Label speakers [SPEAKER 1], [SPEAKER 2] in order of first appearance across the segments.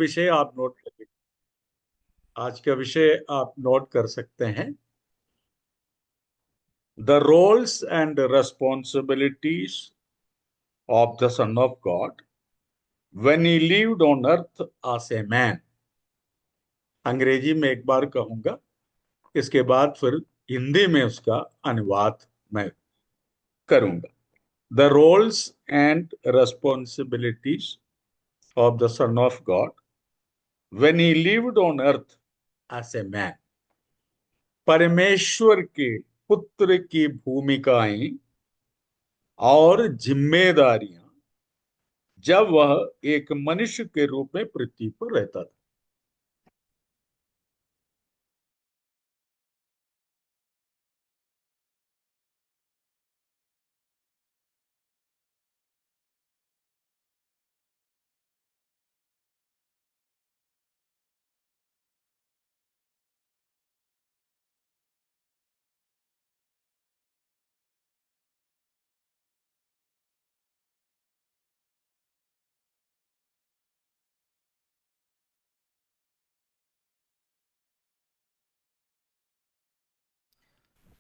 [SPEAKER 1] विषय आप नोट करिए। आज का विषय आप नोट कर सकते हैं। The roles and responsibilities of the son of God when he lived on earth as a man. अंग्रेजी में एक बार कहूंगा, इसके बाद फिर हिंदी में उसका अनुवाद मैं करूंगा। The roles and responsibilities of the son of God when he lived on earth as a man. परमेश्वर के पुत्र की भूमिकाएं और जिम्मेदारियां जब वह एक मनुष्य के रूप में पृथ्वी पर रहता था।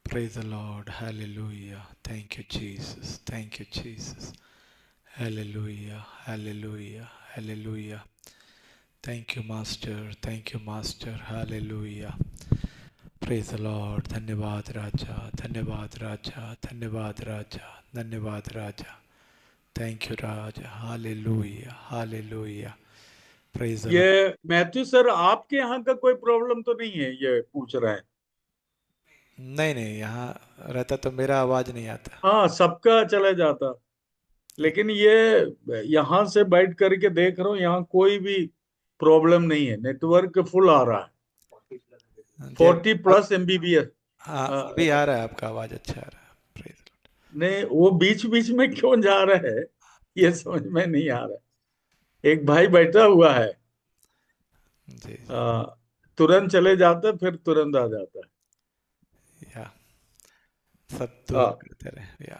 [SPEAKER 2] Praise the Lord. Hallelujah. Thank you, Jesus. Thank you, Jesus. Hallelujah. Hallelujah. Hallelujah. Thank you, Master. Thank you, Master. Hallelujah. Praise the Lord. धन्यवाद राजा, धन्यवाद राजा, धन्यवाद राजा, धन्यवाद राजा. Thank you, Raja. Hallelujah. Hallelujah. Praise the Lord.
[SPEAKER 1] ये Matthew sir, आपके यहाँ का कोई problem तो नहीं है, ये पूछ रहा है।
[SPEAKER 2] नहीं नहीं, यहाँ रहता तो मेरा आवाज नहीं आता।
[SPEAKER 1] हाँ, सबका चला जाता, लेकिन ये यहाँ से बैठ करके देख रहा हूँ, यहाँ कोई भी प्रॉब्लम नहीं है, नेटवर्क फुल आ रहा है।
[SPEAKER 2] जी
[SPEAKER 1] 40+ MBPS।
[SPEAKER 2] हाँ, अभी आ रहा है, आपका आवाज अच्छा आ रहा है। Praise the Lord.
[SPEAKER 1] नहीं, वो बीच बीच में क्यों जा रहा है, ये समझ में नहीं आ रहा है। एक भाई बैठा हुआ है,
[SPEAKER 2] जी जी।
[SPEAKER 1] आ, तुरंत चले जाता है, फिर तुरंत आ जाता
[SPEAKER 2] या सब दुआ
[SPEAKER 1] है।
[SPEAKER 2] करते रहे या।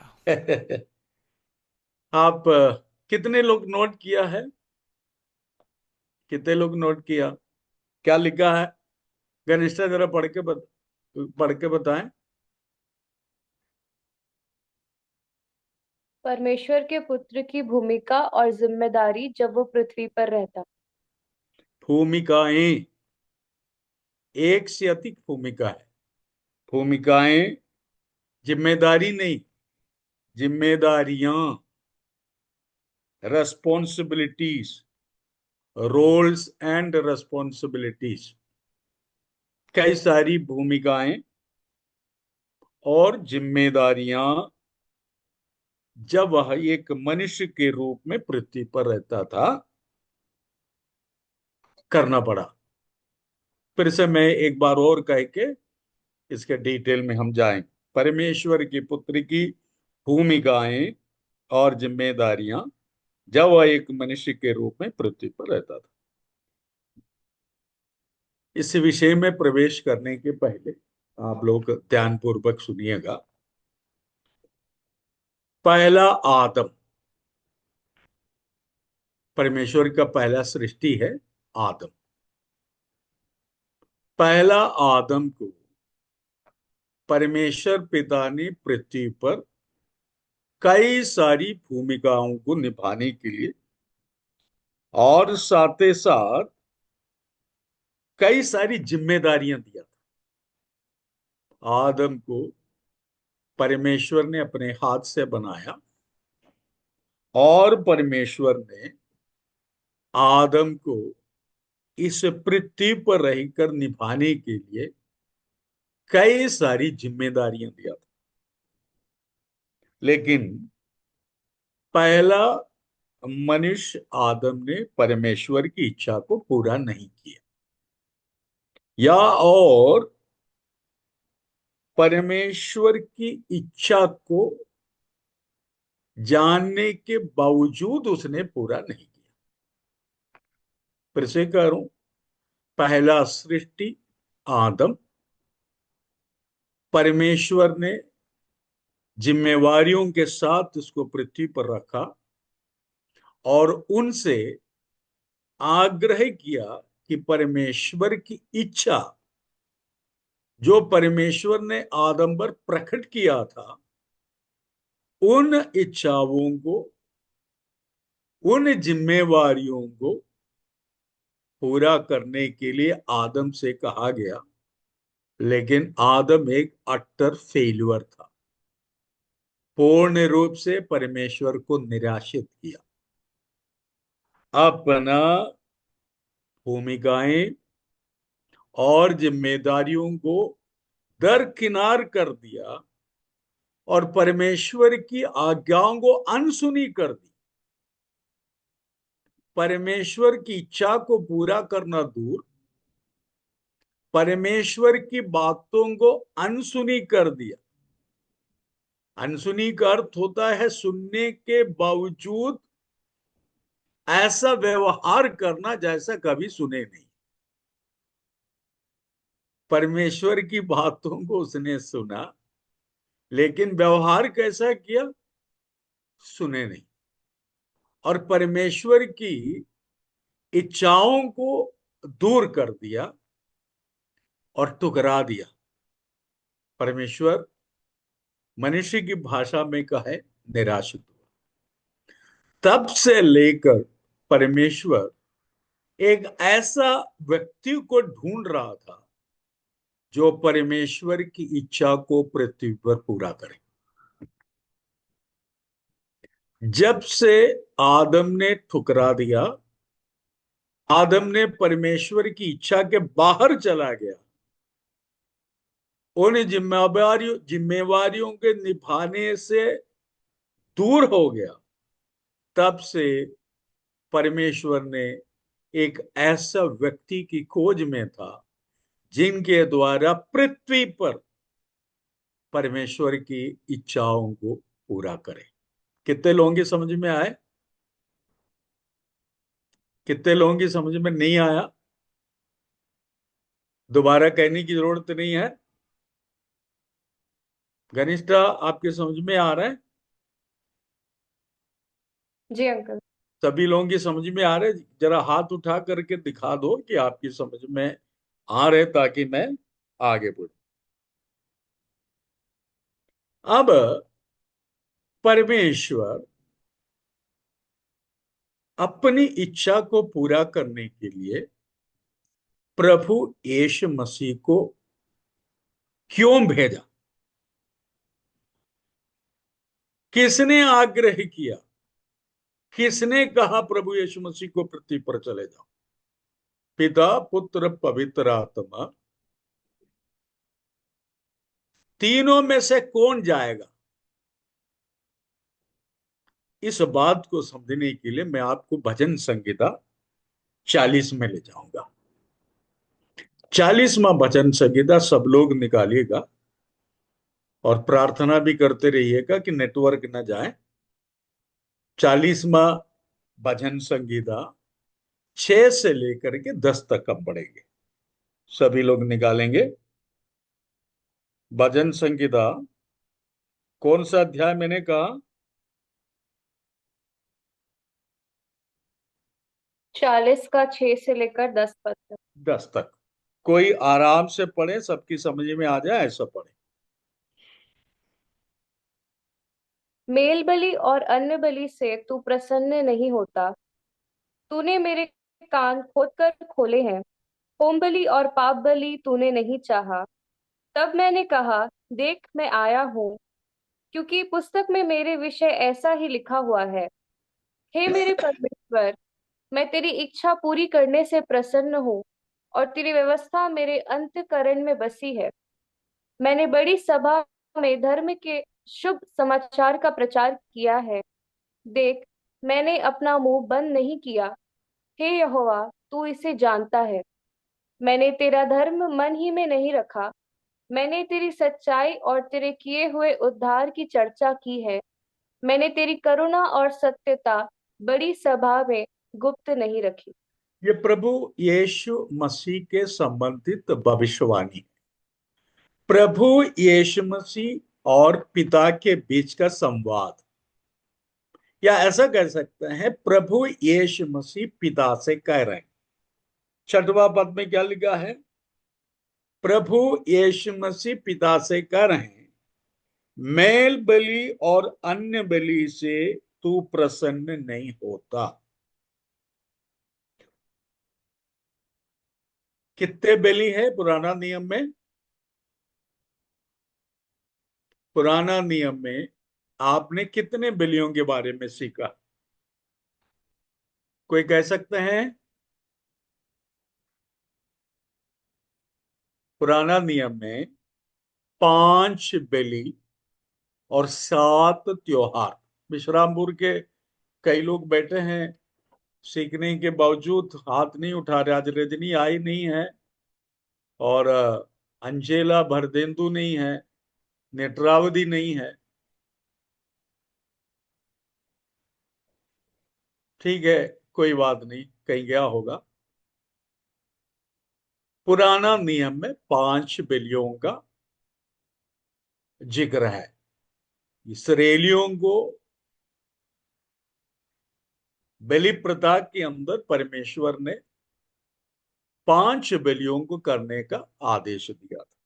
[SPEAKER 1] आप कितने लोग नोट किया है? कितने लोग नोट किया? क्या लिखा है? गनिष्ठा जरा पढ़ के बताएं।
[SPEAKER 3] परमेश्वर के पुत्र की भूमिका और जिम्मेदारी जब वो पृथ्वी पर रहता।
[SPEAKER 1] भूमिकाएं, एक से अधिक भूमिका है। भूमिकाएं, जिम्मेदारी नहीं, जिम्मेदारियां, रेस्पॉन्सिबिलिटीज, रोल्स एंड रेस्पॉन्सिबिलिटीज। कई सारी भूमिकाएं और जिम्मेदारियां जब वह एक मनुष्य के रूप में पृथ्वी पर रहता था, करना पड़ा। फिर से मैं एक बार और कह के इसके डिटेल में हम जाएं। परमेश्वर की पुत्र की भूमिकाएं और जिम्मेदारियां जब वह एक मनुष्य के रूप में पृथ्वी पर रहता था। इस विषय में प्रवेश करने के पहले आप लोग ध्यानपूर्वक सुनिएगा। पहला आदम, परमेश्वर का पहला सृष्टि है आदम। पहला आदम को परमेश्वर पिता ने पृथ्वी पर कई सारी भूमिकाओं को निभाने के लिए और साथ ही साथ कई सारी जिम्मेदारियां दिया था। आदम को परमेश्वर ने अपने हाथ से बनाया और परमेश्वर ने आदम को इस पृथ्वी पर रहकर निभाने के लिए कई सारी जिम्मेदारियां दिया था। लेकिन पहला मनुष्य आदम ने परमेश्वर की इच्छा को पूरा नहीं किया, या और परमेश्वर की इच्छा को जानने के बावजूद उसने पूरा नहीं किया। फिर से कह रहा हूं, पहला सृष्टि आदम, परमेश्वर ने जिम्मेवारियों के साथ उसको पृथ्वी पर रखा और उनसे आग्रह किया कि परमेश्वर की इच्छा जो परमेश्वर ने आदम पर प्रकट किया था, उन इच्छाओं को, उन जिम्मेवारियों को पूरा करने के लिए आदम से कहा गया। लेकिन आदम एक अट्टर फेल्यूर था, पूर्ण रूप से परमेश्वर को निराशित किया, अपना भूमिकाएं और जिम्मेदारियों को दरकिनार कर दिया और परमेश्वर की आज्ञाओं को अनसुनी कर दी। परमेश्वर की इच्छा को पूरा करना दूर, परमेश्वर की बातों को अनसुनी कर दिया। अनसुनी का अर्थ होता है सुनने के बावजूद ऐसा व्यवहार करना जैसा कभी सुने नहीं। परमेश्वर की बातों को उसने सुना, लेकिन व्यवहार कैसा किया? सुने नहीं। और परमेश्वर की इच्छाओं को दूर कर दिया और ठुकरा दिया। परमेश्वर मनुष्य की भाषा में कहे निराशित हुआ। तब से लेकर परमेश्वर एक ऐसा व्यक्ति को ढूंढ रहा था जो परमेश्वर की इच्छा को पृथ्वी पर पूरा करे। जब से आदम ने ठुकरा दिया, आदम ने परमेश्वर की इच्छा के बाहर चला गया, उन जिम्मेवारियों के निभाने से दूर हो गया, तब से परमेश्वर ने एक ऐसा व्यक्ति की खोज में था जिनके द्वारा पृथ्वी पर परमेश्वर की इच्छाओं को पूरा करे। कितने लोगों की समझ में आए? कितने लोगों की समझ में नहीं आया? दोबारा कहने की जरूरत नहीं है। घनिष्ठा, आपके समझ में आ रहा है?
[SPEAKER 3] जी अंकल।
[SPEAKER 1] सभी लोगों की समझ में आ रहे? जरा हाथ उठा करके दिखा दो कि आपकी समझ में आ रहे, ताकि मैं आगे बढ़ूं। अब परमेश्वर अपनी इच्छा को पूरा करने के लिए प्रभु यीशु मसीह को क्यों भेजा? किसने आग्रह किया? किसने कहा प्रभु यीशु मसीह को पृथ्वी पर चले जाओ? पिता, पुत्र, पवित्र आत्मा, तीनों में से कौन जाएगा? इस बात को समझने के लिए मैं आपको भजन संहिता 40 में ले जाऊंगा। 40वां भजन संहिता सब लोग निकालिएगा और प्रार्थना भी करते रहिएगा कि नेटवर्क न जाए। 40वां भजन संहिता 6 से लेकर के 10 तक हम पढ़ेंगे। सभी लोग निकालेंगे। भजन संहिता कौन सा अध्याय मैंने कहा?
[SPEAKER 3] 40 का 6 से लेकर 10 पद तक।
[SPEAKER 1] 10 तक। कोई आराम से पढ़े, सबकी समझ में आ जाए ऐसा पढ़े।
[SPEAKER 3] मेल बलि और अन्न बलि से तू प्रसन्न नहीं होता। तूने मेरे कान खोदकर खोले हैं। होम बलि और पाप बलि तूने नहीं चाहा। तब मैंने कहा, देख मैं आया हूँ, क्योंकि पुस्तक में मेरे विषय ऐसा ही लिखा हुआ है। हे मेरे परमेश्वर, मैं तेरी इच्छा पूरी करने से प्रसन्न हूँ और तेरी व्यवस्था मेरे अंतःकरण में बसी है। मैंने बड़ी सभा में धर्म के शुभ समाचार का प्रचार किया है। देख, मैंने अपना मुंह बंद नहीं किया। हे यहोवा, तू इसे जानता है। मैंने तेरा धर्म मन ही में नहीं रखा। मैंने तेरी सच्चाई और तेरे किए हुए उद्धार की चर्चा की है। मैंने तेरी करुणा और सत्यता बड़ी सभा में गुप्त नहीं रखी।
[SPEAKER 1] ये प्रभु यीशु मसीह के संबंधित भविष्यवाणी है। प्रभु यीशु मसीह और पिता के बीच का संवाद। या ऐसा कह सकते हैं प्रभु यीशु मसीह पिता से कह रहे हैं। छठवां पद में क्या लिखा है? प्रभु यीशु मसीह पिता से कह रहे हैं, मेल बलि और अन्य बलि से तू प्रसन्न नहीं होता। कितने बलि है पुराना नियम में? पुराना नियम में आपने कितने बलियों के बारे में सीखा? कोई कह सकते हैं? पुराना नियम में 5 बलि और 7 त्योहार। विश्रामपुर के कई लोग बैठे हैं, सीखने के बावजूद हाथ नहीं उठा रहे। आज रजनी आई नहीं है, और अंजेला भरदेंदु नहीं है, नेत्रावती नहीं है। ठीक है, कोई बात नहीं, कहीं गया होगा। पुराना नियम में 5 बलियों का जिक्र है। इसराइलियों को बलि प्रथा के अंदर परमेश्वर ने 5 बलियों को करने का आदेश दिया था।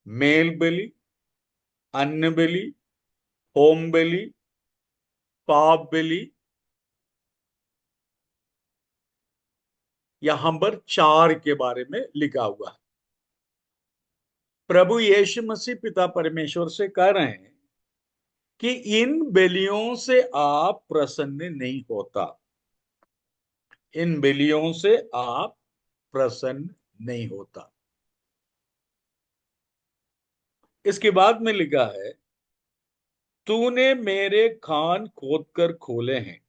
[SPEAKER 1] मेल बलि, अन्न बलि, होम बलि, पाप बलि। यहां पर 4 के बारे में लिखा हुआ है। प्रभु यीशु मसीह पिता परमेश्वर से कह रहे हैं कि इन बलियों से आप प्रसन्न नहीं होता। इन बलियों से आप प्रसन्न नहीं होता। इसके बाद में लिखा है, तूने मेरे कान खोदकर खोले हैं।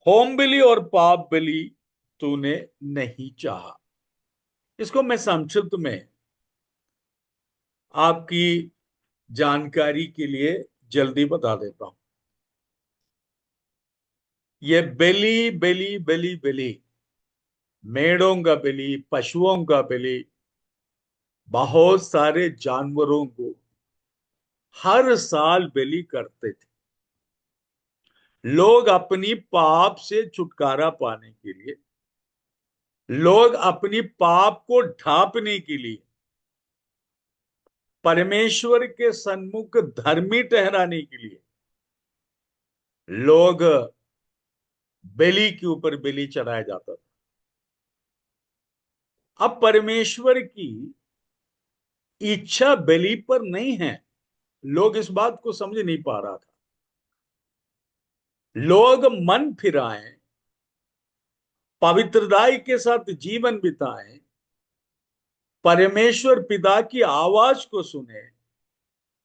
[SPEAKER 1] होम बलि और पाप बलि तूने नहीं चाहा। इसको मैं संक्षिप्त में आपकी जानकारी के लिए जल्दी बता देता हूं। ये बलि बलि बलि बलि, मेढ़ों का बलि, पशुओं का बलि, बहुत सारे जानवरों को हर साल बलि करते थे। लोग अपनी पाप से छुटकारा पाने के लिए, लोग अपनी पाप को ढांपने के लिए, परमेश्वर के सन्मुख धर्मी ठहराने के लिए लोग बलि के ऊपर बलि चढ़ाया जाता था। अब परमेश्वर की इच्छा बलि पर नहीं है। लोग इस बात को समझ नहीं पा रहा था। लोग मन फिराएं, पवित्रताई के साथ जीवन बिताएं, परमेश्वर पिता की आवाज को सुने,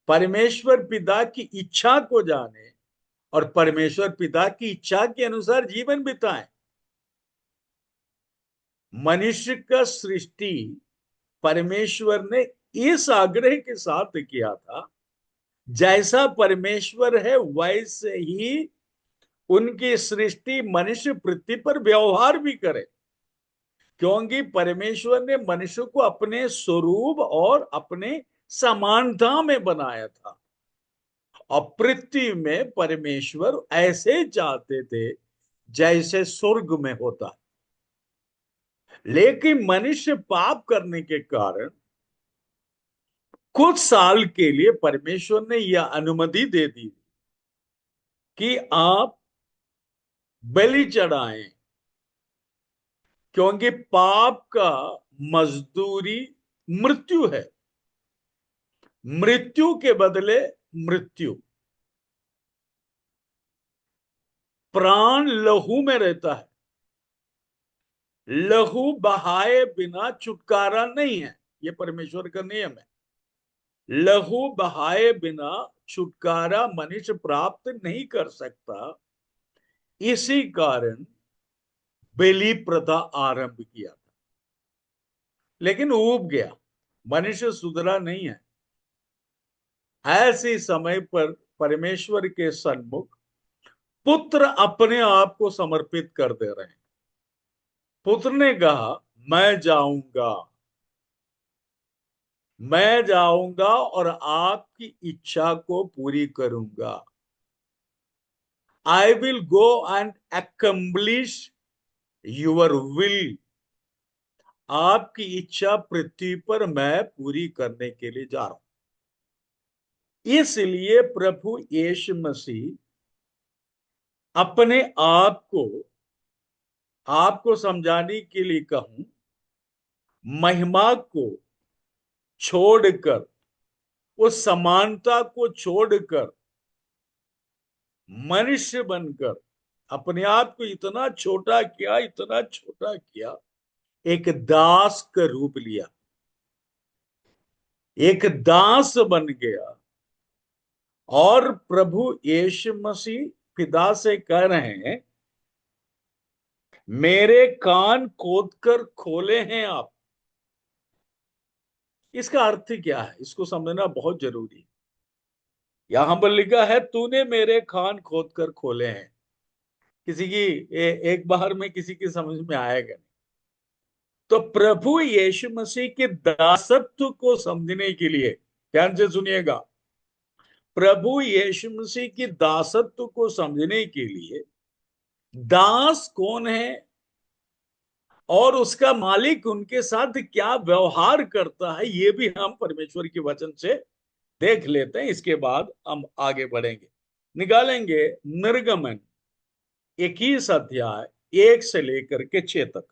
[SPEAKER 1] परमेश्वर पिता की इच्छा को जाने और परमेश्वर पिता की इच्छा के अनुसार जीवन बिताएं। मनुष्य का सृष्टि परमेश्वर ने इस आग्रह के साथ किया था, जैसा परमेश्वर है वैसे ही उनकी सृष्टि मनुष्य पृथ्वी पर व्यवहार भी करे। क्योंकि परमेश्वर ने मनुष्य को अपने स्वरूप और अपने समानता में बनाया था, और पृथ्वी में परमेश्वर ऐसे चाहते थे जैसे स्वर्ग में होता है। लेकिन मनुष्य पाप करने के कारण कुछ साल के लिए परमेश्वर ने यह अनुमति दे दी कि आप बलि चढ़ाएं, क्योंकि पाप का मजदूरी मृत्यु है। मृत्यु के बदले मृत्यु। प्राण लहू में रहता है, लहू बहाए बिना छुटकारा नहीं है। यह परमेश्वर का नियम है। लहू बहाए बिना छुटकारा मनुष्य प्राप्त नहीं कर सकता। इसी कारण बलि प्रथा आरंभ किया था, लेकिन ऊब गया। मनुष्य सुधरा नहीं है। ऐसे समय पर परमेश्वर के सन्मुख पुत्र अपने आप को समर्पित कर दे रहे हैं। पुत्र ने कहा, मैं जाऊंगा, मैं जाऊंगा और आपकी इच्छा को पूरी करूंगा। I will go and accomplish your will. आपकी इच्छा पृथ्वी पर मैं पूरी करने के लिए जा रहा हूं। इसलिए प्रभु यीशु मसीह अपने आप को आपको समझाने के लिए कहूं, महिमा को छोड़कर, उस समानता को छोड़कर मनुष्य बनकर अपने आप को इतना छोटा किया, इतना छोटा किया, एक दास का रूप लिया, एक दास बन गया। और प्रभु यीशु मसीह पिता से कह रहे हैं, मेरे कान खोद कर खोले हैं आप। इसका अर्थ क्या है, इसको समझना बहुत जरूरी है। यहां पर लिखा है, तूने मेरे कान खोद कर खोले हैं। किसी की एक बार में किसी की समझ में आएगा नहीं। तो प्रभु यीशु मसीह के दासत्व को समझने के लिए ध्यान से सुनिएगा, प्रभु यीशु मसीह की दासत्व को समझने के लिए दास कौन है और उसका मालिक उनके साथ क्या व्यवहार करता है, ये भी हम परमेश्वर के वचन से देख लेते हैं। इसके बाद हम आगे बढ़ेंगे, निकालेंगे निर्गमन 21 अध्याय 1 से लेकर के 6 तक।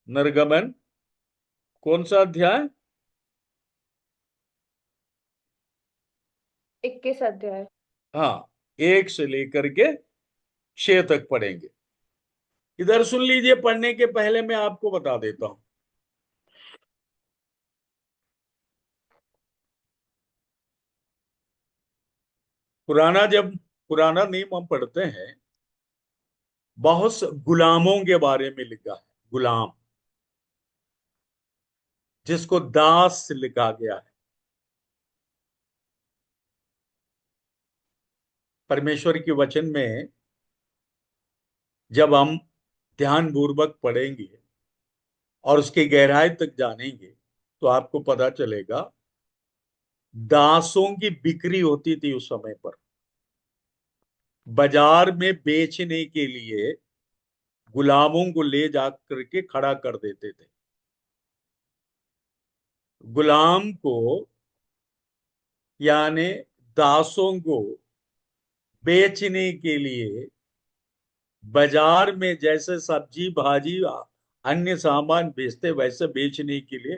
[SPEAKER 1] निर्गमन कौन सा अध्याय?
[SPEAKER 3] 21 अध्याय।
[SPEAKER 1] हाँ, 1 से लेकर के 6 तक पढ़ेंगे। इधर सुन लीजिए, पढ़ने के पहले मैं आपको बता देता हूं। जब पुराना नियम हम पढ़ते हैं, बहुत से गुलामों के बारे में लिखा है। गुलाम, जिसको दास लिखा गया है। परमेश्वर के वचन में जब हम ध्यान पूर्वक पढ़ेंगे और उसकी गहराई तक जानेंगे, तो आपको पता चलेगा दासों की बिक्री होती थी उस समय पर। बाजार में बेचने के लिए गुलामों को ले जा करके खड़ा कर देते थे। गुलाम को, यानी दासों को बेचने के लिए बाजार में जैसे सब्जी भाजी अन्य सामान बेचते, वैसे बेचने के लिए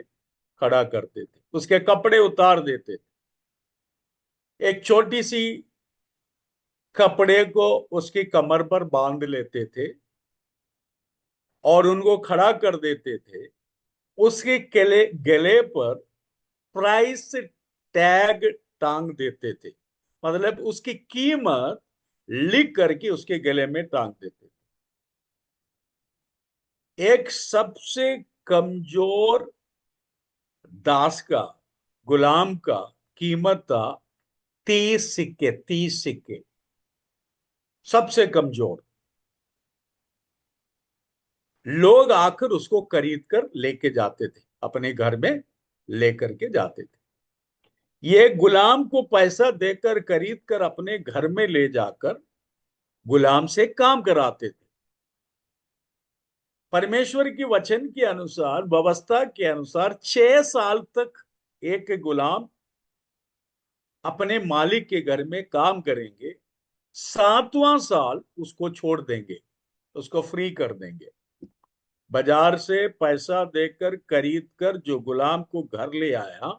[SPEAKER 1] खड़ा करते थे। उसके कपड़े उतार देते थे, एक छोटी सी कपड़े को उसकी कमर पर बांध लेते थे और उनको खड़ा कर देते थे। उसके गले गले पर प्राइस टैग टांग देते थे, मतलब उसकी कीमत लिख करके उसके गले में टांग देते थे। एक सबसे कमजोर दास का, गुलाम का कीमत था 30 सिक्के। 30 सिक्के, सबसे कमजोर। लोग आकर उसको खरीद कर लेके जाते थे, अपने घर में लेकर के जाते थे। ये गुलाम को पैसा देकर खरीद कर अपने घर में ले जाकर गुलाम से काम कराते थे। परमेश्वर की वचन के अनुसार, व्यवस्था के अनुसार 6 साल तक एक गुलाम अपने मालिक के घर में काम करेंगे। 7वां साल उसको छोड़ देंगे, उसको फ्री कर देंगे। बाजार से पैसा देकर खरीद कर जो गुलाम को घर ले आया,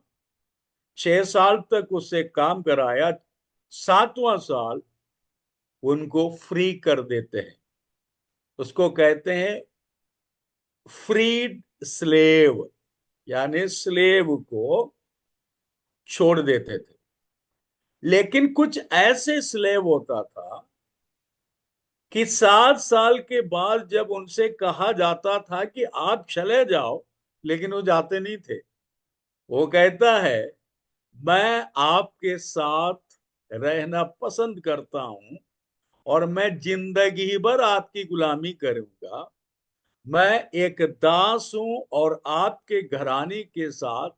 [SPEAKER 1] 6 साल तक उससे काम कराया, 7वां साल उनको फ्री कर देते हैं। उसको कहते हैं फ्रीड स्लेव, यानी स्लेव को छोड़ देते थे। लेकिन कुछ ऐसे स्लेव होता था कि 7 साल के बाद जब उनसे कहा जाता था कि आप चले जाओ, लेकिन वो जाते नहीं थे। वो कहता है, मैं आपके साथ रहना पसंद करता हूं और मैं जिंदगी भर आपकी गुलामी करूंगा। मैं एक दास हूं और आपके घराने के साथ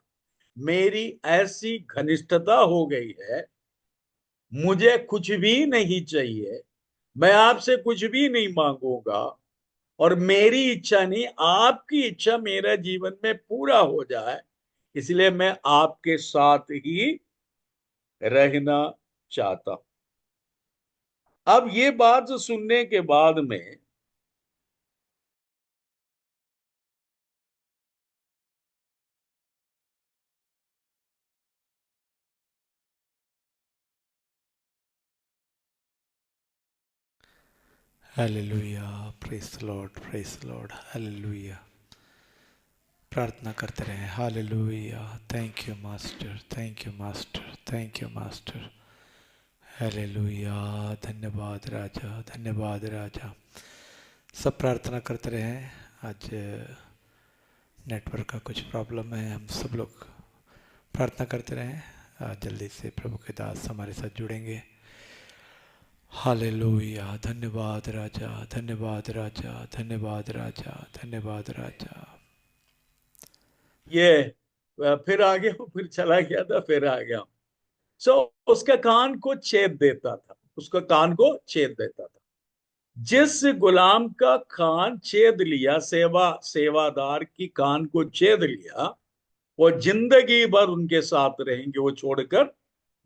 [SPEAKER 1] मेरी ऐसी घनिष्ठता हो गई है, मुझे कुछ भी नहीं चाहिए, मैं आपसे कुछ भी नहीं मांगूंगा, और मेरी इच्छा नहीं आपकी इच्छा मेरा जीवन में पूरा हो जाए, इसलिए मैं आपके साथ ही रहना चाहता हूं। अब ये बात सुनने के बाद में
[SPEAKER 2] hallelujah, praise the Lord, praise the Lord, hallelujah. प्रार्थना करते रहें। Hallelujah, thank you master, thank you master, thank you master. Hallelujah, धन्यवाद राजा, धन्यवाद राजा। सब प्रार्थना करते रहें। आज नेटवर्क का कुछ प्रॉब्लम है, हम सब लोग प्रार्थना करते रहें। जल्दी से प्रभु के दास हमारे साथ जुड़ेंगे। हालेलुया, धन्यवाद राजा, धन्यवाद राजा, धन्यवाद राजा, धन्यवाद राजा।
[SPEAKER 1] ये फिर आ गया, फिर चला गया था, फिर आ गया। सो उसका कान को छेद देता था, उसका कान को छेद देता था। जिस गुलाम का कान छेद लिया, सेवादार की कान को छेद लिया, वो जिंदगी भर उनके साथ रहेंगे, वो छोड़कर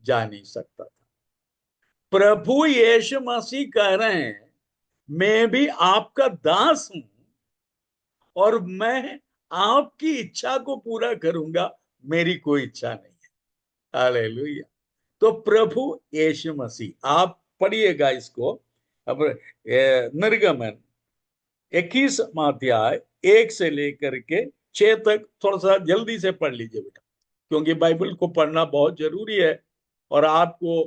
[SPEAKER 1] जा नहीं सकता था। प्रभु यीशु मसीह कह रहे हैं, मैं भी आपका दास हूं और मैं आपकी इच्छा को पूरा करूंगा, मेरी कोई इच्छा नहीं है। हालेलुया। तो प्रभु यीशु मसीह, आप पढ़िएगा इसको। अब निर्गमन 21 अध्याय 1 से लेकर के 6 तक थोड़ा सा जल्दी से पढ़ लीजिए बेटा, क्योंकि बाइबल को पढ़ना बहुत जरूरी है और आपको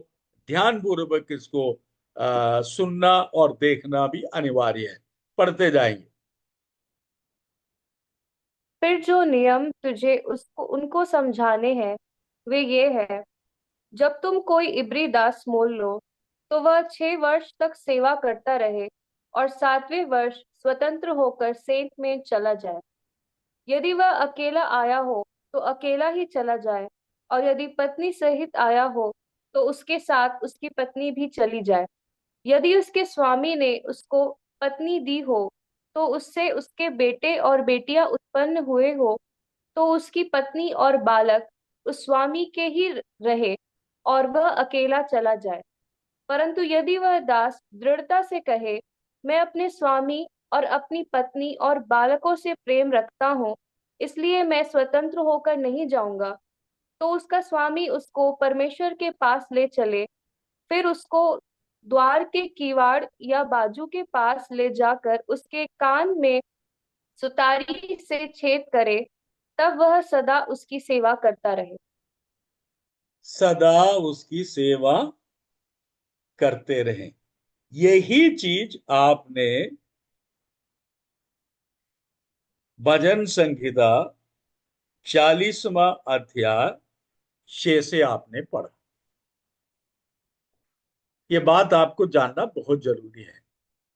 [SPEAKER 1] ध्यान पूर्वक इसको सुनना और देखना भी अनिवार्य है। पढ़ते जाएंगे।
[SPEAKER 3] फिर जो नियम तुझे उसको उनको समझाने हैं वे ये है, जब तुम कोई इब्री दास मोल लो तो वह 6 वर्ष तक सेवा करता रहे और 7वें वर्ष स्वतंत्र होकर सेंत में चला जाए। यदि वह अकेला आया हो तो अकेला ही चला जाए, और यदि पत्नी सहित आया हो तो उसके साथ उसकी पत्नी भी चली जाए। यदि उसके स्वामी ने उसको पत्नी दी हो तो उससे उसके बेटे और बेटियां उत्पन्न हुए हो तो उसकी पत्नी और बालक उस स्वामी के ही रहे और वह अकेला चला जाए। परंतु यदि वह दास दृढ़ता से कहे, मैं अपने स्वामी और अपनी पत्नी और बालकों से प्रेम रखता हूँ, इसलिए मैं स्वतंत्र होकर नहीं जाऊंगा, तो उसका स्वामी उसको परमेश्वर के पास ले चले, फिर उसको द्वार के किवाड़ या बाजू के पास ले जाकर उसके कान में सुतारी से छेद करे, तब वह सदा उसकी सेवा करता रहे।
[SPEAKER 1] सदा उसकी सेवा करते रहें। यही चीज आपने भजन संहिता 40वां अध्याय 6 से आपने पढ़ा। ये बात आपको जानना बहुत जरूरी है।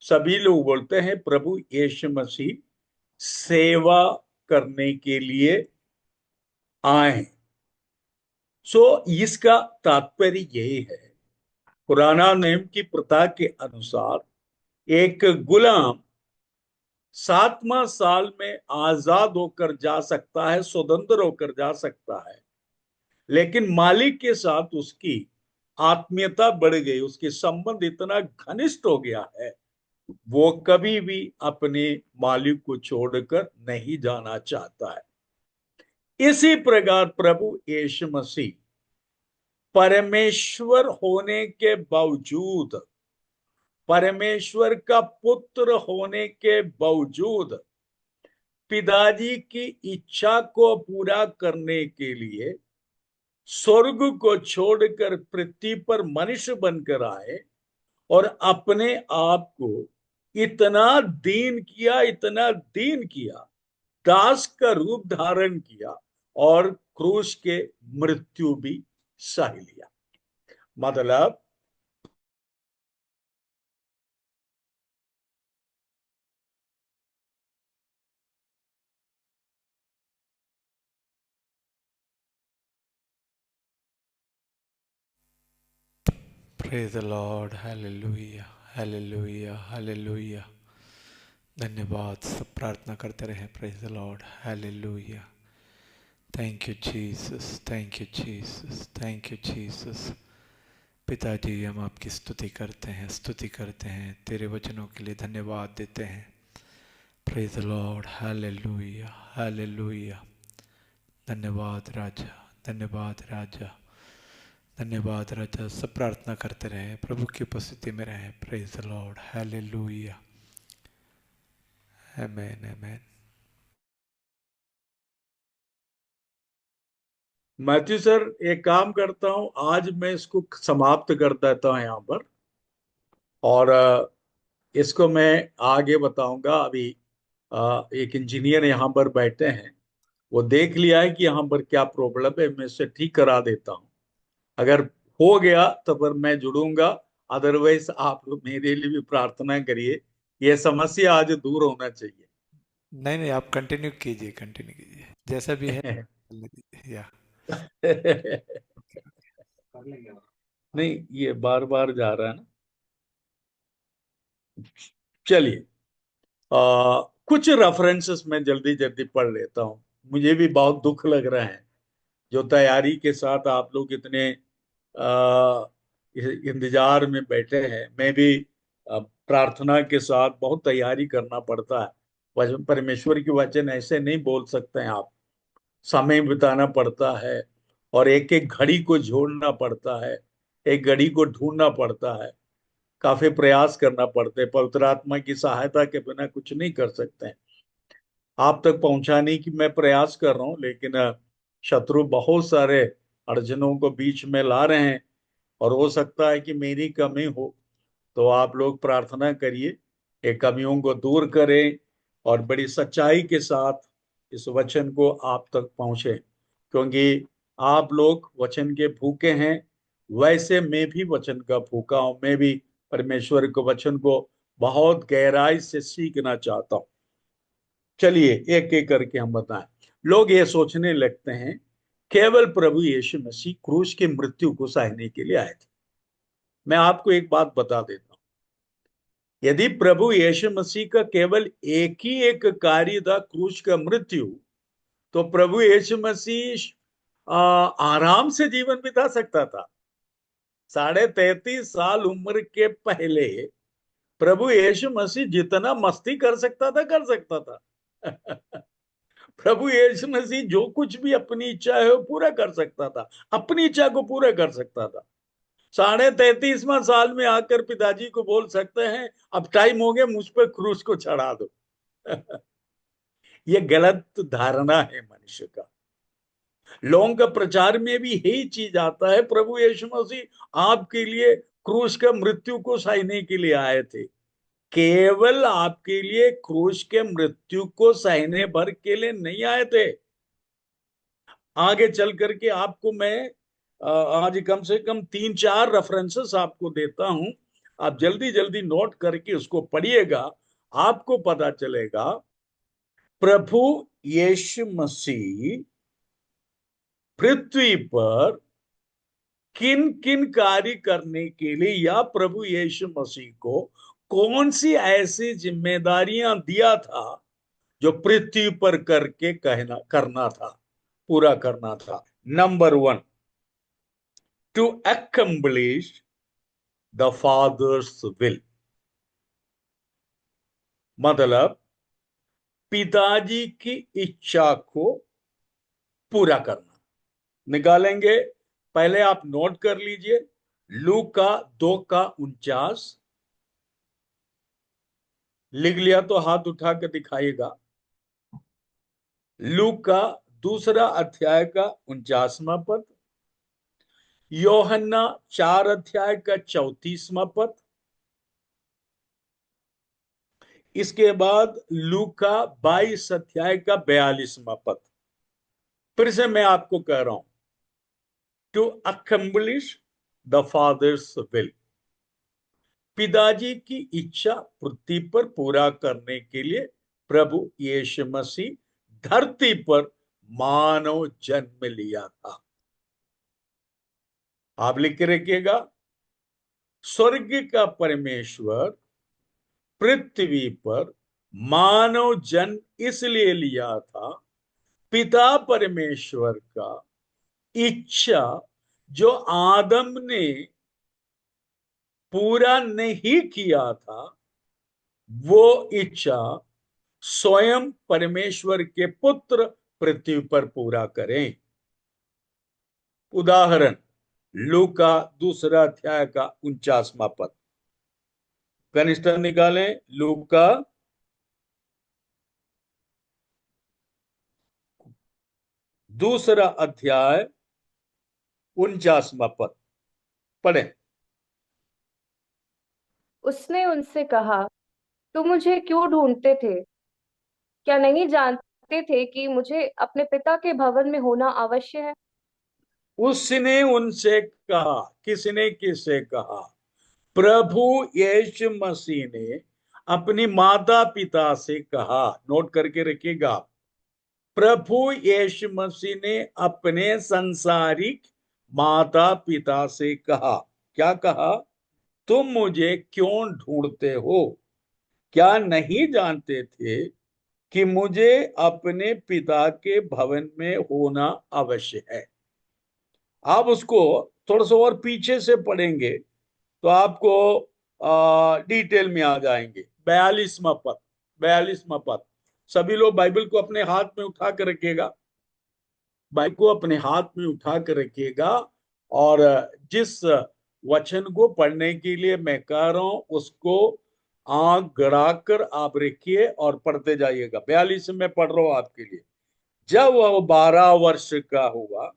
[SPEAKER 1] सभी लोग बोलते हैं प्रभु यीशु मसीह सेवा करने के लिए आए। सो इसका तात्पर्य यही है, पुराना नियम की प्रथा के अनुसार एक गुलाम 7वां साल में आजाद होकर जा सकता है, स्वतंत्र होकर जा सकता है, लेकिन मालिक के साथ उसकी आत्मीयता बढ़ गई, उसके संबंध इतना घनिष्ठ हो गया है, वो कभी भी अपने मालिक को छोड़कर नहीं जाना चाहता है। इसी प्रकार प्रभु यीशु मसीह परमेश्वर होने के बावजूद, परमेश्वर का पुत्र होने के बावजूद, पिताजी की इच्छा को पूरा करने के लिए स्वर्ग को छोड़कर पृथ्वी पर मनुष्य बनकर आए और अपने आप को इतना दीन किया, इतना दीन किया, दास का रूप धारण किया और क्रूस के मृत्यु भी सह लिया। मतलब
[SPEAKER 2] Praise the Lord. Hallelujah. Hallelujah. Hallelujah. धन्यवाद। सब प्रार्थना करते रहे। Praise the Lord. Hallelujah. Thank you Jesus. Thank you Jesus. Thank you Jesus. पिताजी, हम आपकी स्तुति करते हैं, तेरे वचनों के लिए धन्यवाद देते हैं। Praise the Lord. Hallelujah. Hallelujah. धन्यवाद राजा, धन्यवाद राजा, धन्यवाद राजा। सब प्रार्थना करते रहे, प्रभु की उपस्थिति में रहे। Praise the Lord. Hallelujah. Amen. Amen.
[SPEAKER 1] Matthew sir, एक काम करता हूं, आज मैं इसको समाप्त कर देता हूं यहाँ पर, और इसको मैं आगे बताऊंगा। अभी एक इंजीनियर यहाँ पर बैठे हैं, वो देख लिया है कि यहाँ पर क्या प्रॉब्लम है, मैं इसे ठीक करा देता हूँ। अगर हो गया तो फिर मैं जुड़ूंगा, अदरवाइज आप लोग मेरे लिए भी प्रार्थना करिए, ये समस्या आज दूर होना चाहिए।
[SPEAKER 2] नहीं नहीं, आप कंटिन्यू कीजिए, जैसा भी है चलने दीजिए। या
[SPEAKER 1] नहीं, ये बार बार जा रहा है ना। चलिए, कुछ रेफरेंसेस मैं जल्दी जल्दी पढ़ लेता हूँ। मुझे भी बहुत दुख लग रहा है, जो तैयारी के साथ आप लोग इतने इंतजार में बैठे हैं। मैं भी प्रार्थना के साथ बहुत तैयारी करना पड़ता है। परमेश्वर की वचन ऐसे नहीं बोल सकते हैं आप, समय बिताना पड़ता है, और एक एक घड़ी को जोड़ना पड़ता है, एक घड़ी को ढूंढना पड़ता है, काफी प्रयास करना पड़ता है। पवित्र आत्मा की सहायता के बिना कुछ नहीं कर सकते हैं। आप तक पहुंचाने की मैं प्रयास कर रहा हूं, लेकिन शत्रु बहुत सारे अड़चनों को बीच में ला रहे हैं, और हो सकता है कि मेरी कमी हो। तो आप लोग प्रार्थना करिए, ये कमियों को दूर करें, और बड़ी सच्चाई के साथ इस वचन को आप तक पहुंचे, क्योंकि आप लोग वचन के भूखे हैं। वैसे मैं भी वचन का भूखा हूं, मैं भी परमेश्वर के वचन को बहुत गहराई से सीखना चाहता हूं। चलिए, एक एक करके हम बताएं। लोग ये सोचने लगते हैं केवल प्रभु यीशु मसीह क्रूस की मृत्यु को सहने के लिए आए थे। मैं आपको एक बात बता देता हूं, यदि प्रभु यीशु मसीह का केवल एक ही एक कार्य था, क्रूस का मृत्यु, तो प्रभु यीशु मसीह आराम से जीवन बिता सकता था। 33.5 साल उम्र के पहले प्रभु यीशु मसीह जितना मस्ती कर सकता था, कर सकता था। प्रभु यीशु मसीह जो कुछ भी अपनी इच्छा है वो पूरा कर सकता था, अपनी इच्छा को पूरा कर सकता था। 33.5वां साल में आकर पिताजी को बोल सकते हैं, अब टाइम हो गया, मुझ पर क्रूस को चढ़ा दो। ये गलत धारणा है मनुष्य का। लोगों का प्रचार में भी यही चीज आता है, प्रभु यीशु मसीह आपके लिए क्रूस का मृत्यु को सहने के लिए आए थे। केवल आपके लिए क्रूस के मृत्यु को सहने भर के लिए नहीं आए थे। आगे चल करके आपको मैं आज कम से कम 3-4 रेफरेंसेस आपको देता हूं, आप जल्दी जल्दी नोट करके उसको पढ़िएगा। आपको पता चलेगा प्रभु यीशु मसीह पृथ्वी पर किन किन कार्य करने के लिए, या प्रभु यीशु मसीह को कौन सी ऐसी जिम्मेदारियां दिया था जो पृथ्वी पर करके कहना करना था, पूरा करना था। Number 1, to accomplish the father's will, मतलब पिताजी की इच्छा को पूरा करना। निकालेंगे, पहले आप नोट कर लीजिए, लूका 2:49। लिख लिया तो हाथ उठा के दिखाइएगा। लूका 2 अध्याय का 49वां पद, योहन्ना 4 अध्याय का 34वां पद, इसके बाद लूका 22 अध्याय का 42वां पद। फिर से मैं आपको कह रहा हूं, to accomplish the father's will, पिताजी की इच्छा पृथ्वी पर पूरा करने के लिए प्रभु यीशु मसीह धरती पर मानव जन्म लिया था। आप लिख के रखिएगा, स्वर्ग का परमेश्वर पृथ्वी पर मानव जन्म इसलिए लिया था, पिता परमेश्वर का इच्छा जो आदम ने पूरा नहीं किया था, वो इच्छा स्वयं परमेश्वर के पुत्र पृथ्वी पर पूरा करें। उदाहरण, लूका दूसरा अध्याय का 49वां पद। कनिष्ठ निकालें, लूका दूसरा अध्याय 49वां पद पढ़ें।
[SPEAKER 3] उसने उनसे कहा, तुम मुझे क्यों ढूंढते थे? क्या नहीं जानते थे कि मुझे अपने पिता के भवन में होना अवश्य है?
[SPEAKER 1] उसने उनसे कहा, किसने किससे कहा? प्रभु यीशु मसीह ने अपनी माता पिता से कहा। नोट करके रखिएगा, प्रभु यीशु मसीह ने अपने संसारिक माता पिता से कहा। क्या कहा? तुम मुझे क्यों ढूंढते हो? क्या नहीं जानते थे कि मुझे अपने पिता के भवन में होना अवश्य है? आप उसको थोड़ा सा और पीछे से पढ़ेंगे तो आपको डिटेल में आ जाएंगे। 42वां पद, 42वां पद। सभी लोग बाइबल को अपने हाथ में उठा कर रखिएगा, बाइबल को अपने हाथ में उठा कर रखिएगा, और जिस वचन को पढ़ने के लिए मैं कह रहा हूं उसको आंख गड़ा कर आप रखिए और पढ़ते जाइएगा। 42 में पढ़ रहा हूं आपके लिए। जब वह 12 वर्ष का हुआ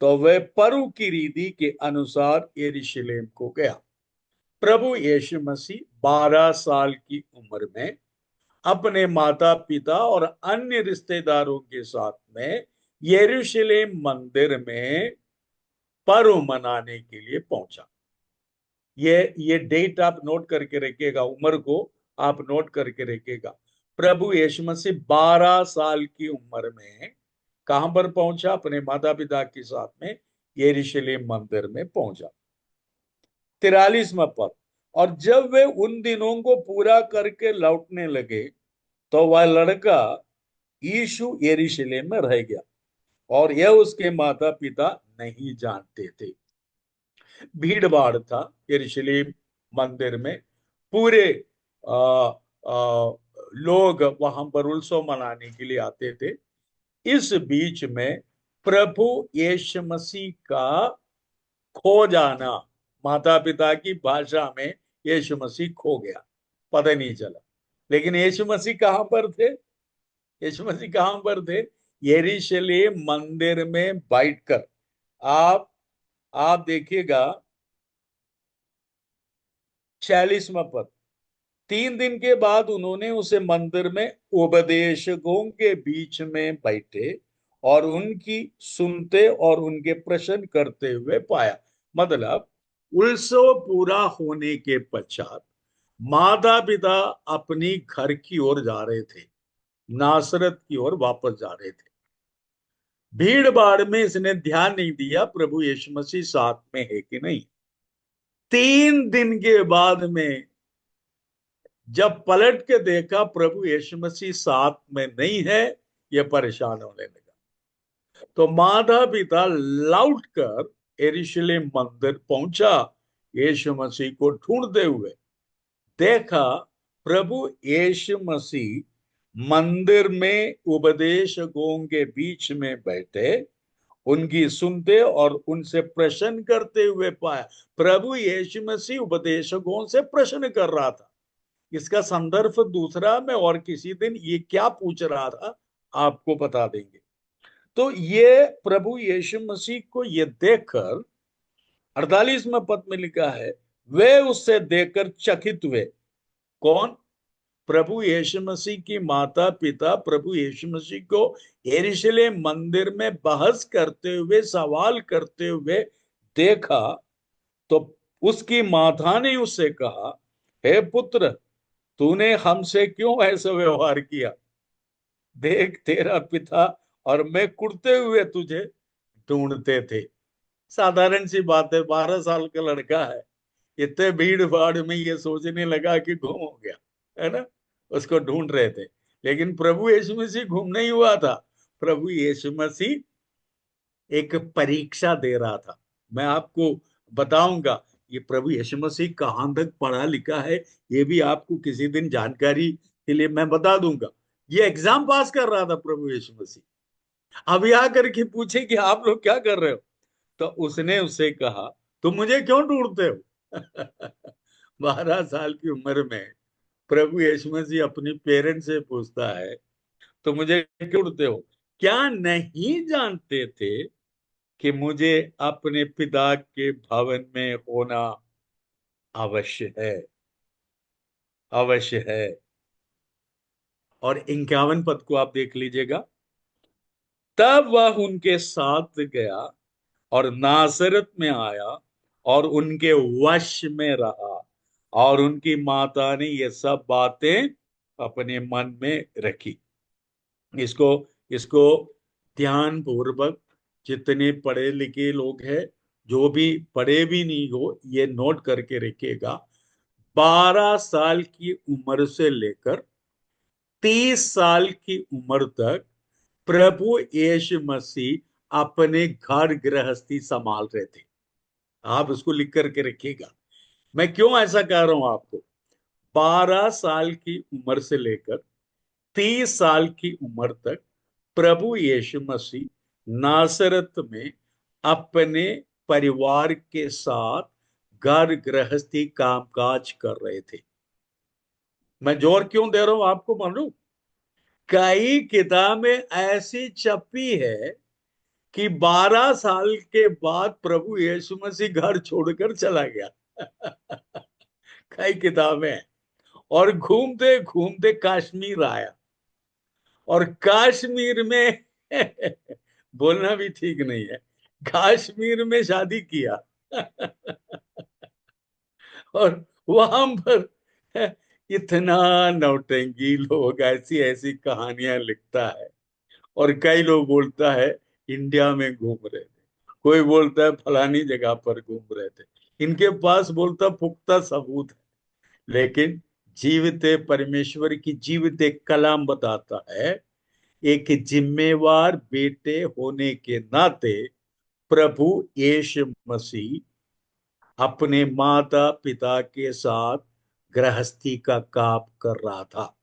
[SPEAKER 1] तो वह प्रभु की रीति के अनुसार यरूशलेम को गया। प्रभु यीशु मसीह 12 साल की उम्र में अपने माता पिता और अन्य रिश्तेदारों के साथ में यरूशलेम मंदिर में पर्व मनाने के लिए पहुंचा। ये डेट आप नोट करके रखिएगा, उम्र को आप नोट करके रखिएगा। प्रभु यीशु मसीह 12 साल की उम्र में कहां पर पहुंचा? अपने माता पिता के साथ में यरूशलेम मंदिर में पहुंचा। 43वां पद। और जब वे उन दिनों को पूरा करके लौटने लगे तो वह लड़का यीशु यरूशलेम में रह गया और यह उसके माता पिता नहीं जानते थे। भीड़ भाड़ था यरूशलेम मंदिर में, पूरे आ, आ, लोग वहां पर उत्सव मनाने के लिए आते थे। इस बीच में प्रभु यीशु मसीह का खो जाना, माता पिता की भाषा में यीशु मसीह खो गया, पता नहीं चला। लेकिन यीशु मसीह कहां पर थे? यीशु मसीह कहां पर थे? यरूशलेम मंदिर में बैठकर। आप आप देखिएगा 46वां पद। 3 दिन के बाद उन्होंने उसे मंदिर में उपदेशकों के बीच में बैठे और उनकी सुनते और उनके प्रश्न करते हुए पाया। मतलब उत्सव पूरा होने के पश्चात माता पिता अपनी घर की ओर जा रहे थे, नासरत की ओर वापस जा रहे थे। भीड़ भाड़ में इसने ध्यान नहीं दिया प्रभु यीशु मसीह साथ में है कि नहीं। 3 दिन के बाद में जब पलट के देखा प्रभु यीशु मसीह साथ में नहीं है, यह परेशान होने लगा। तो माता पिता लौट कर यरूशलेम मंदिर पहुंचा, यीशु मसीह को ढूंढते हुए। देखा प्रभु यीशु मसीह मंदिर में उपदेशकों के बीच में बैठे, उनकी सुनते और उनसे प्रश्न करते हुए पाया। प्रभु यीशु मसीह उपदेशकों से प्रश्न कर रहा था। इसका संदर्भ दूसरा में और किसी दिन ये क्या पूछ रहा था आपको बता देंगे। तो ये प्रभु यीशु मसीह को ये देखकर 48वें पद में लिखा है, वे उससे देखकर चकित हुए। कौन? प्रभु यीशु मसीह की माता पिता प्रभु यीशु मसीह को यरूशलेम मंदिर में बहस करते हुए, सवाल करते हुए देखा। तो उसकी माता ने उससे कहा, हे पुत्र, तूने हमसे क्यों ऐसा व्यवहार किया? देख, तेरा पिता और मैं कुड़ते हुए तुझे ढूंढते थे। साधारण सी बात है, 12 साल का लड़का है, इतने भीड़ भाड़ में ये सोचने लगा कि गुम हो गया, है ना। उसको ढूंढ रहे थे, लेकिन प्रभु यीशु मसीह गुम नहीं हुआ था। प्रभु यीशु मसीह एक परीक्षा दे रहा था। मैं आपको बताऊंगा ये प्रभु यीशु मसीह कहां तक पढ़ा लिखा है, ये भी आपको किसी दिन जानकारी के लिए मैं बता दूंगा। ये एग्जाम पास कर रहा था प्रभु यीशु मसीह। अब यहाँ करके पूछे कि आप लोग क्या कर रहे हो, तो उसने उससे कहा, तुम मुझे क्यों ढूंढते हो? 12 साल की उम्र में प्रभु यीशु मसीह अपनी पेरेंट्स से पूछता है, तो मुझे क्यों ढूंढते हो? क्या नहीं जानते थे कि मुझे अपने पिता के भवन में होना अवश्य है, अवश्य है। और 51 पद को आप देख लीजिएगा। तब वह उनके साथ गया और नासरत में आया और उनके वश में रहा, और उनकी माता ने ये सब बातें अपने मन में रखी। इसको इसको ध्यान पूर्वक, जितने पढ़े लिखे लोग हैं, जो भी पढ़े भी नहीं हो, ये नोट करके रखिएगा। 12 साल की उम्र से लेकर 30 साल की उम्र तक प्रभु यीशु मसीह अपने घर गृहस्थी संभाल रहे थे। आप इसको लिख करके रखिएगा। मैं क्यों ऐसा कह रहा हूं आपको? 12 साल की उम्र से लेकर 30 साल की उम्र तक प्रभु यीशु मसीह नासरत में अपने परिवार के साथ घर गृहस्थी कामकाज कर रहे थे। मैं जोर क्यों दे रहा हूं आपको मालूम? कई किताबें ऐसी छपी है कि 12 साल के बाद प्रभु यीशु मसीह घर छोड़कर चला गया। कई किताबें हैं। और घूमते घूमते कश्मीर आया, और कश्मीर में बोलना भी ठीक नहीं है, कश्मीर में शादी किया। और वहां पर इतना नौटंकी लोग ऐसी ऐसी कहानियां लिखता है। और कई लोग बोलता है इंडिया में घूम रहे थे, कोई बोलता है फलानी जगह पर घूम रहे थे। इनके पास बोलता पुख्ता सबूत है। लेकिन जीवित परमेश्वर की जीवित कलाम बताता है, एक जिम्मेवार बेटे होने के नाते प्रभु यीशु मसीह अपने माता पिता के साथ गृहस्थी का काम कर रहा था।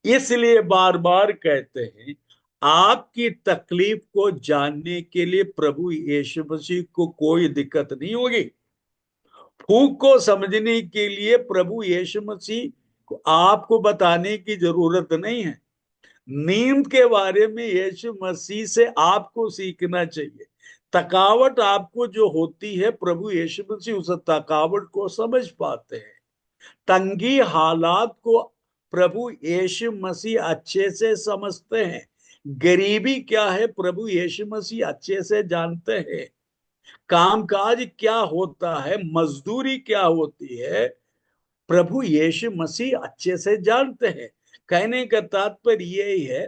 [SPEAKER 1] इसलिए बार बार कहते हैं, आपकी तकलीफ को जानने के लिए प्रभु यीशु मसीह को कोई दिक्कत नहीं होगी। भूख को समझने के लिए प्रभु यीशु मसीह को आपको बताने की जरूरत नहीं है। नींद के बारे में यीशु मसीह से आपको सीखना चाहिए। थकावट आपको जो होती है, प्रभु यीशु मसीह उस थकावट को समझ पाते हैं। तंगी हालात को प्रभु यीशु मसीह अच्छे से समझते हैं। गरीबी क्या है प्रभु यीशु मसीह अच्छे से जानते हैं। कामकाज क्या होता है, मजदूरी क्या होती है, प्रभु यीशु मसीह अच्छे से जानते हैं। कहने का तात्पर्य यही है,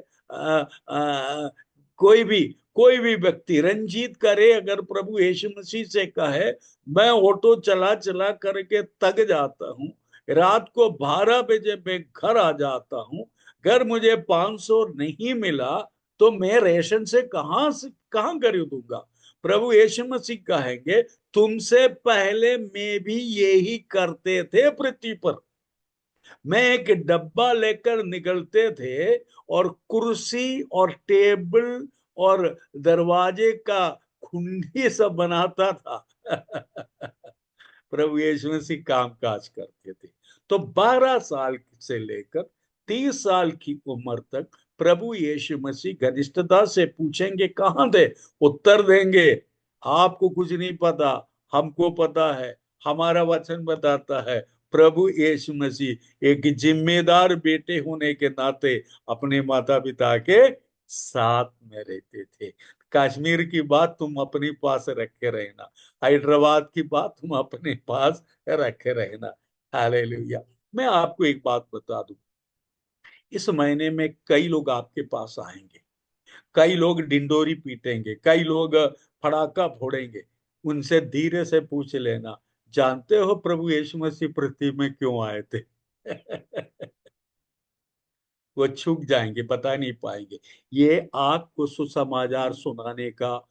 [SPEAKER 1] कोई भी व्यक्ति रंजीत करे, अगर प्रभु यीशु मसीह से कहे, मैं ऑटो चला चला करके थक जाता हूँ, रात को 12 बजे मैं घर आ जाता हूँ, घर मुझे 500 नहीं मिला, तो मैं रेशन से कहां खरीदूंगा? प्रभु यीशु मसीह कहेंगे, तुमसे पहले मैं भी यही करते थे पृथ्वी पर। मैं एक डब्बा लेकर निकलते थे, और कुर्सी और टेबल और दरवाजे का कुंडी सब बनाता था। प्रभु यीशु मसीह काम काज करते थे। तो 12 साल से लेकर 30 साल की उम्र तक प्रभु यीशु मसीह घनिष्ठता से पूछेंगे, कहां थे? उत्तर देंगे, आपको कुछ नहीं पता, हमको पता है। हमारा वचन बताता है, प्रभु यीशु मसीह एक जिम्मेदार बेटे होने के नाते अपने माता पिता के साथ में रहते थे। कश्मीर की बात तुम अपने पास रखे रहना, हैदराबाद की बात तुम अपने पास रखे रहना। हालेलुया। मैं आपको एक बात बता दूं, इस महीने में कई लोग आपके पास आएंगे, कई लोग डिंडोरी पीटेंगे, कई लोग फड़ाका फोड़ेंगे। उनसे धीरे से पूछ लेना, जानते हो प्रभु यीशु मसीह पृथ्वी में क्यों आए थे? वो छूट जाएंगे, बता नहीं पाएंगे। ये आपको सुसमाचार सुनाने का,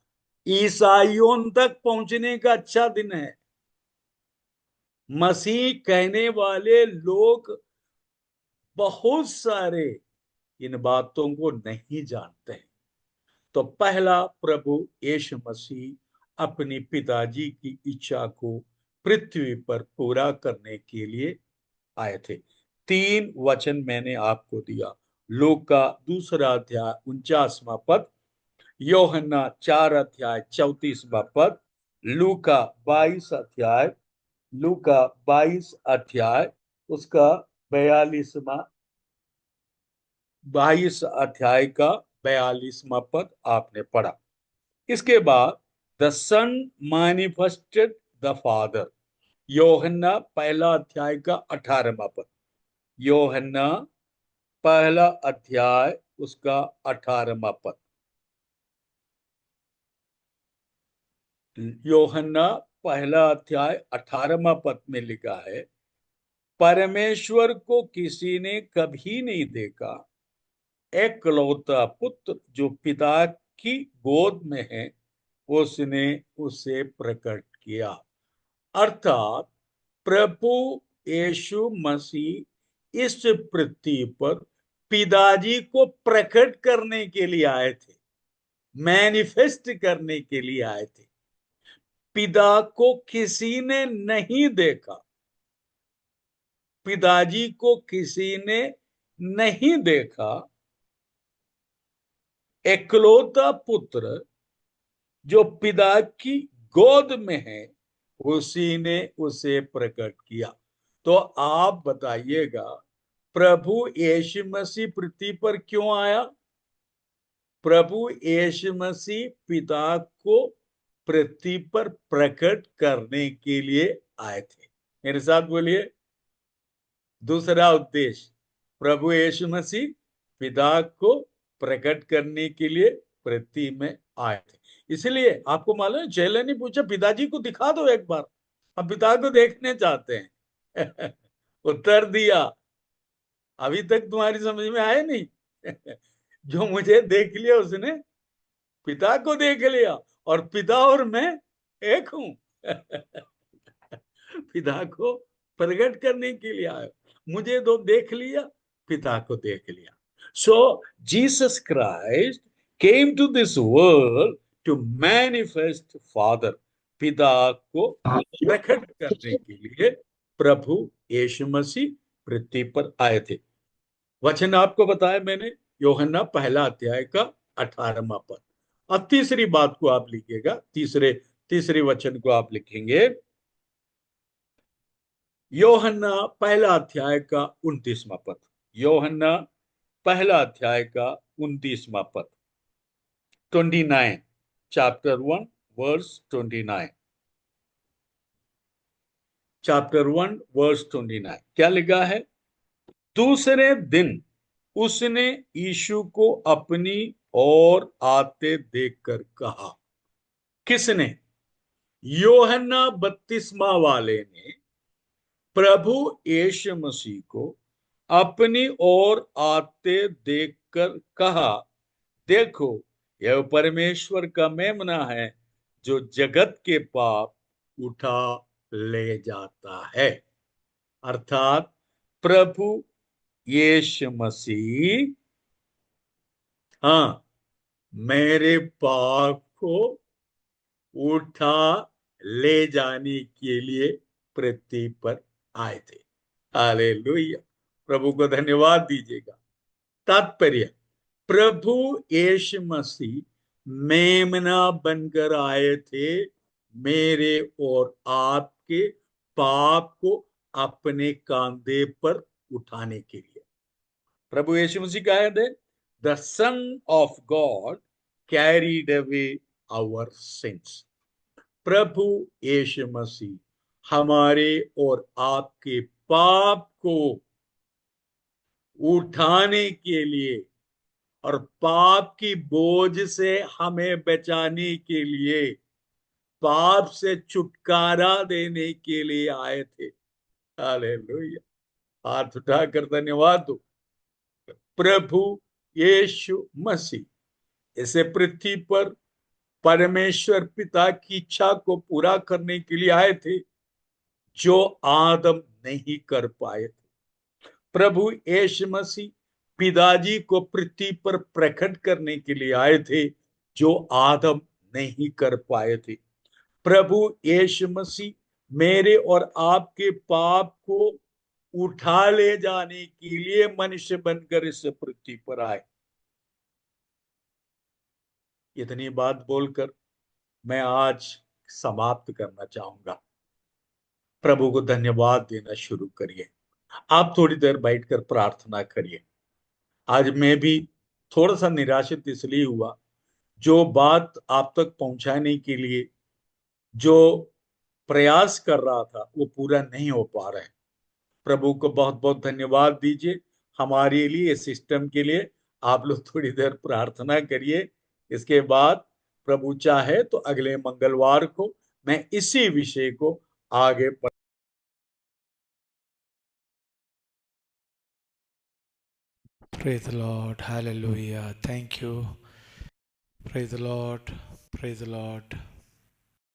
[SPEAKER 1] ईसाइयों तक पहुंचने का अच्छा दिन है। मसीह कहने वाले लोग बहुत सारे इन बातों को नहीं जानते हैं। तो पहला, प्रभु यीशु मसीह अपनी पिताजी की इच्छा को पृथ्वी पर पूरा करने के लिए आए थे। 3 वचन मैंने आपको दिया। लूका 2 अध्याय 49वां पद, यूहन्ना 4 अध्याय 34वां पद, लूका 22 अध्याय लूका 22 अध्याय उसका 42वां 22 अध्याय का 42वां पद आपने पढ़ा। इसके बाद the son manifested the father, यूहन्ना 1 अध्याय का 18वां पद, यूहन्ना 1 अध्याय उसका 18वां पद, यूहन्ना 1 अध्याय 18वां पद में लिखा है, परमेश्वर को किसी ने कभी नहीं देखा, एकलौता पुत्र जो पिता की गोद में है उसने उसे प्रकट किया। अर्थात प्रभु यीशु मसीह इस पृथ्वी पर पिताजी को प्रकट करने के लिए आए थे, मैनिफेस्ट करने के लिए आए थे। पिता को किसी ने नहीं देखा, पिताजी को किसी ने नहीं देखा, एकलौता पुत्र जो पिता की गोद में है उसी ने उसे प्रकट किया। तो आप बताइएगा, प्रभु यीशु मसीह पृथ्वी पर क्यों आया? प्रभु यीशु मसीह पिता को पृथ्वी पर प्रकट करने के लिए आए थे। मेरे साथ बोलिए, दूसरा उद्देश्य, प्रभु यीशु मसीह पिता को प्रकट करने के लिए पृथ्वी में आए थे। इसलिए आपको मालूम है, चेले ने पूछा पिताजी को दिखा दो एक बार, हम पिता को देखने चाहते हैं। उत्तर दिया, अभी तक तुम्हारी समझ में आया नहीं? जो मुझे देख लिया उसने पिता को देख लिया, और पिता और मैं एक हूं। पिता को प्रकट करने के लिए आया, मुझे तो देख लिया, पिता को देख लिया। So Jesus Christ came to this world to manifest father, पिता को प्रकट करने के लिए प्रभु यीशु मसीह पृथ्वी पर आए थे। वचन आपको बताया मैंने, यूहन्ना 1 अध्याय का 18वां पद। अब तीसरी बात को आप लिखिएगा, तीसरे वचन को आप लिखेंगे, यूहन्ना 1 अध्याय का 29वां पद, यूहन्ना 1 अध्याय का 29वां पद, 29, चैप्टर 1 वर्स 29, चैप्टर 1 वर्स 29 क्या लिखा है? दूसरे दिन उसने यीशु को अपनी ओर आते देखकर कहा। किसने? यूहन्ना बपतिस्मा वाले ने प्रभु यीशु मसीह को अपनी ओर आते देखकर कहा, देखो यह परमेश्वर का मेमना है जो जगत के पाप उठा ले जाता है। अर्थात प्रभु यीशु मसीह, हाँ, मेरे पाप को उठा ले जाने के लिए पृथ्वी पर आए थे। हालेलुया, प्रभु को धन्यवाद दीजिएगा। तात्पर्य, प्रभु यीशु मसीह मेमना बनकर आए थे मेरे और आपके पाप को अपने कांधे पर उठाने के लिए। प्रभु यीशु मसीह कहा है, the son of God carried away our sins. प्रभु यीशु मसीह हमारे और आपके पाप को उठाने के लिए और पाप की बोझ से हमें बचाने के लिए पाप से छुटकारा देने के लिए आए थे। हालेलुया। हाथ उठाकर धन्यवाद दो। प्रभु यीशु मसीह इसे पृथ्वी पर परमेश्वर पिता की इच्छा को पूरा करने के लिए आए थे, जो आदम नहीं कर पाए थे। प्रभु यीशु मसीह पिताजी को पृथ्वी पर प्रकट करने के लिए आए थे, जो आदम नहीं कर पाए थे। प्रभु यीशु मसीह मेरे और आपके पाप को उठा ले जाने के लिए मनुष्य बनकर इस पृथ्वी पर आए। इतनी बात बोलकर मैं आज समाप्त करना चाहूंगा। प्रभु को धन्यवाद देना शुरू करिए। आप थोड़ी देर बैठकर प्रार्थना करिए। आज मैं भी थोड़ा सा निराशित इसलिए हुआ, जो बात आप तक पहुंचाने के लिए जो प्रयास कर रहा था वो पूरा नहीं हो पा रहा है। प्रभु को बहुत बहुत धन्यवाद दीजिए हमारे लिए, इस सिस्टम के लिए। आप लोग थोड़ी देर प्रार्थना करिए। इसके बाद प्रभु चाहे तो अगले मंगलवार को मैं इसी विषय को आगे
[SPEAKER 2] Praise the Lord. Hallelujah. Thank you. Praise the Lord. Praise the Lord.